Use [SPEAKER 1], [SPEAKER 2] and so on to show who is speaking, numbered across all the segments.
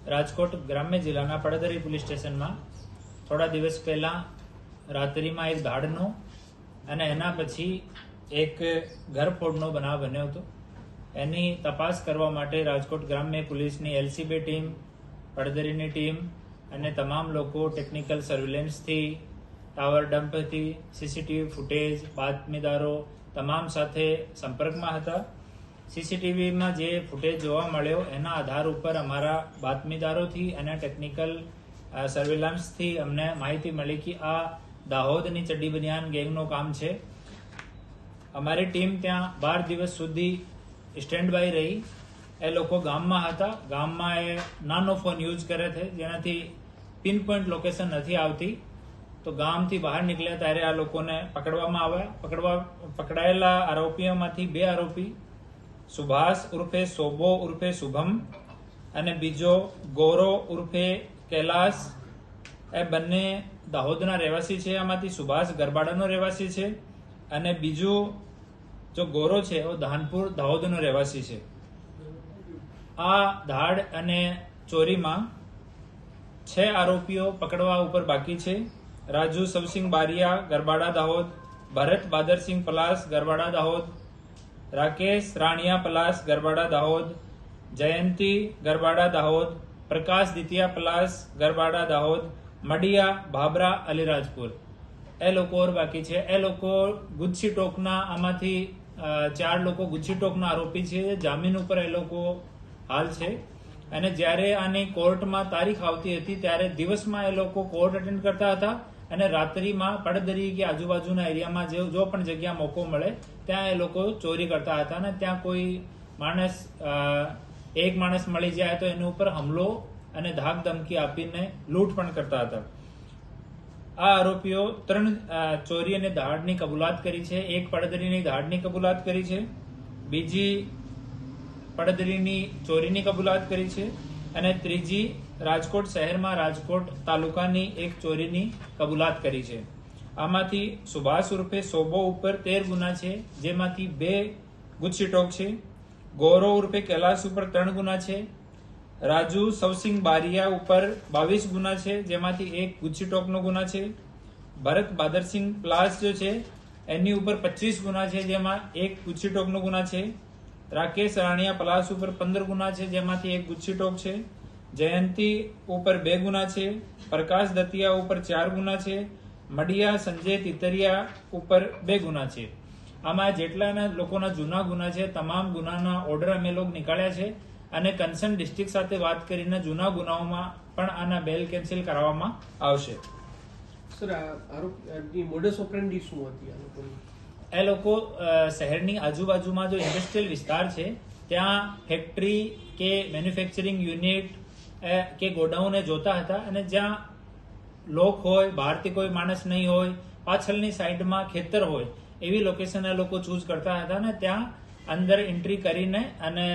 [SPEAKER 1] રાજકોટ ગ્રામ્ય જિલ્લાના પડદરી પોલીસ સ્ટેશનમાં થોડા દિવસ પહેલા રાત્રિમાં એક દાડનો અને એના પછી એક ઘરફોડનો બનાવ બન્યો હતો. એની તપાસ કરવા માટે રાજકોટ ગ્રામ્ય પોલીસની એલસીબી ટીમ, પડદરીની ટીમ અને તમામ લોકો ટેકનિકલ સર્વેલન્સથી, ટાવર ડમ્પથી, સીસીટીવી ફૂટેજ, બાતમીદારો તમામ સાથે સંપર્કમાં હતા. સીસીટીવીમાં જે ફૂટેજ જોવા મળ્યો એના આધાર ઉપર અમારા બાતમીદારોથી અને ટેકનિકલ સર્વેલન્સથી અમને માહિતી મળી કે આ દાહોદની ચડ્ડી બનિયાન ગેંગનું કામ છે. અમારી ટીમ ત્યાં 12 દિવસ સુધી સ્ટેન્ડ બાય રહી. એ લોકો ગામમાં હતા. ગામમાં એ નાનો ફોન યુઝ કરે છે જેનાથી પિન પોઈન્ટ લોકેશન નથી આવતી. તો ગામથી બહાર નીકળ્યા ત્યારે આ લોકોને પકડવામાં આવ્યા. પકડાયેલા આરોપીઓમાંથી 2 આરોપી સુભાષ ઉર્ફે સોબો ઉર્ફે શુભમ અને બીજો ગૌરવ ઉર્ફે કૈલાશ, એ બંને દાહોદના રહેવાસી છે. આમાંથી સુભાષ ગરબાડાનો રહેવાસી છે અને બીજું જો ગૌરવ છે એ ધાનપુર દાહોદનો રહેવાસી છે. આ ધાડ અને ચોરીમાં 6 આરોપીઓ પકડવા ઉપર બાકી છે. રાજુ સવસિંગ બારિયા, ગરબાડા દાહોદ; ભરત બાદરસિંહ પલાસ, ગરબાડા દાહોદ; રાકેશ રાણિયા પલાસ, ગરબાડા દાહોદ; જયંતી ગરબાડા દાહોદ; પ્રકાશ દિતિયા પલાસ, ગરબાડા દાહોદ; મડિયા ભાબરા અલીરાજપુર. એ લોકો ઓર બાકી છે. એ લોકો ગુજસી ટોકના, આમાંથી 4 લોકો ગુજસી ટોકના આરોપી છે. જામીન ઉપર એ લોકો હાલ છે. અને જ્યારે આની કોર્ટમાં તારીખ આવતી હતી ત્યારે દિવસમાં એ લોકો કોર્ટ અટેન્ડ કરતા હતા અને રાત્રિમાં પડદરી કે આજુબાજુના એરિયામાં જો પણ જગ્યા મોકો મળે ત્યાં એ લોકો ચોરી કરતા હતા. અને ત્યાં કોઈ એક માણસ મળી જાય તો એની ઉપર હુમલો અને ધાક ધમકી આપીને લૂંટ પણ કરતા હતા. આ આરોપીઓ 3 ચોરી અને દાડની કબૂલાત કરી છે. એક પડદરીની દાડની કબૂલાત કરી છે, બીજી પડદરીની ચોરીની કબૂલાત કરી છે અને ત્રીજી રાજકોટ શહેરમાં રાજકોટ તાલુકાની એક ચોરીની કબૂલાત કરી છે. આમાંથી સુભાષ ઉર્ફે સોબો ઉપર 13 ગુના છે, જેમાંથી 2 ગુજસી ટોક છે. ગૌરવ ઉર્ફે કૈલાશ ઉપર 3 ગુના છે. રાજુ સવસિંગ બારિયા ઉપર 22 ગુના છે, જેમાંથી 1 ગુજસી ટોકનો ગુના છે. ભરત બાદરસિંહ પ્લાસ જો છે એની ઉપર 25 ગુના છે, જેમાં 1 ગુજસી ટોકનો ગુના છે. રાકેશ રાણિયા પલાસ ઉપર 15 ગુના છે, જેમાંથી 1 ગુજસી ટોક છે. જયંતી ઉપર 2 ગુના છે. પ્રકાશ દતિયા ઉપર 4 ગુના છે. મડિયા સંજય તિતરિયા ઉપર 2 ગુના છે. આમાં જેટલા લોકોના જૂના ગુના છે તમામ ગુનાના ઓર્ડર અમે લોકો નીકાળ્યા છે અને કન્સર્ન ડિસ્ટ્રિક્ટ સાથે વાત કરીને જૂના ગુનાઓમાં પણ આના બેલ કેન્સલ કરાવવામાં આવશે.
[SPEAKER 2] સર, આરોપી મોડસ ઓપરેન્ડી શું હતી આ લોકોની?
[SPEAKER 1] એ લોકો શહેરની આજુબાજુમાં જો ઇન્ડસ્ટ્રીયલ વિસ્તાર છે ત્યાં ફેક્ટરી કે મેન્યુફેક્ચરિંગ યુનિટ કે ગોડાઉન જોતા હતા અને જ્યાં લોક હોય, બહારથી કોઈ માણસ નહીં હોય, પાછળની સાઈડમાં ખેતર હોય એવી લોકેશન એ લોકો ચૂઝ કરતા હતા અને ત્યાં અંદર એન્ટ્રી કરીને અને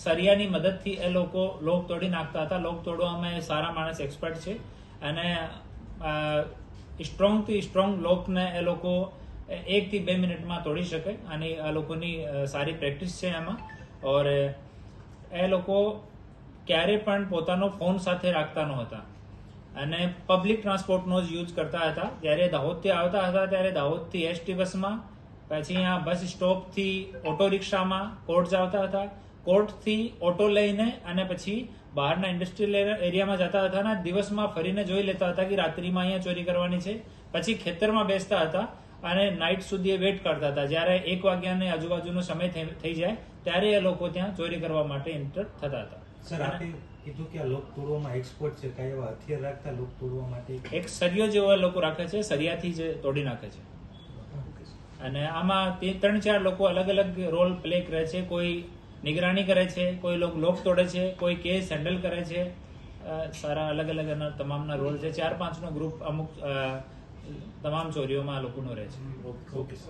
[SPEAKER 1] સરિયાની મદદથી એ લોકો લોક તોડી નાખતા હતા. લોક તોડવામાં સારા માણસ એક્સપર્ટ છે અને સ્ટ્રોંગથી સ્ટ્રોંગ લોકને એ લોકો 1 થી 2 મિનિટમાં તોડી શકે અને આ લોકોની સારી પ્રેક્ટિસ છે એમાં. ઓર એ લોકો ક્યારે પણ પોતાનો ફોન સાથે રાખતા નહોતા અને પબ્લિક ટ્રાન્સપોર્ટનો જ યુઝ કરતા હતા. જ્યારે દાહોદથી આવતા હતા ત્યારે દાહોદથી એસટી બસમાં, પછી અહીંયા બસ સ્ટોપથી ઓટો રિક્ષામાં કોર્ટ આવતા હતા, કોર્ટથી ઓટો લઈને અને પછી બહારના ઇન્ડસ્ટ્રીયલ એરિયામાં જતા હતા અને દિવસમાં ફરીને જોઈ લેતા હતા કે રાત્રિમાં અહીંયા ચોરી કરવાની છે. પછી ખેતરમાં બેસતા હતા અને નાઇટ સુધી વેટ કરતા હતા. જ્યારે 1 વાગ્યાની આજુબાજુનો સમય થઈ જાય ત્યારે એ લોકો ત્યાં ચોરી કરવા માટે એન્ટર થતા હતા.
[SPEAKER 3] સર, આપે કીધું કે આ લોક તોડવામાં એક્સપર્ટ છે, કઈ એવા હથિયાર રાખતા લોક તોડવા માટે?
[SPEAKER 1] એક સરિયો જેવો લોકો રાખે છે, સરિયાથી જ તોડી નાખે છે. અને આમાં 3-4 લોકો અલગ અલગ રોલ પ્લે કરે છે. કોઈ નિગરાની કરે છે, કોઈ લોક તોડે છે, કોઈ કેસ હેન્ડલ કરે છે. સારા અલગ અલગ તમામના રોલ છે. 4-5 નો ગ્રુપ અમુક તમામ ચોરીઓમાં લોકોનો રહે છે.
[SPEAKER 3] Okay sir.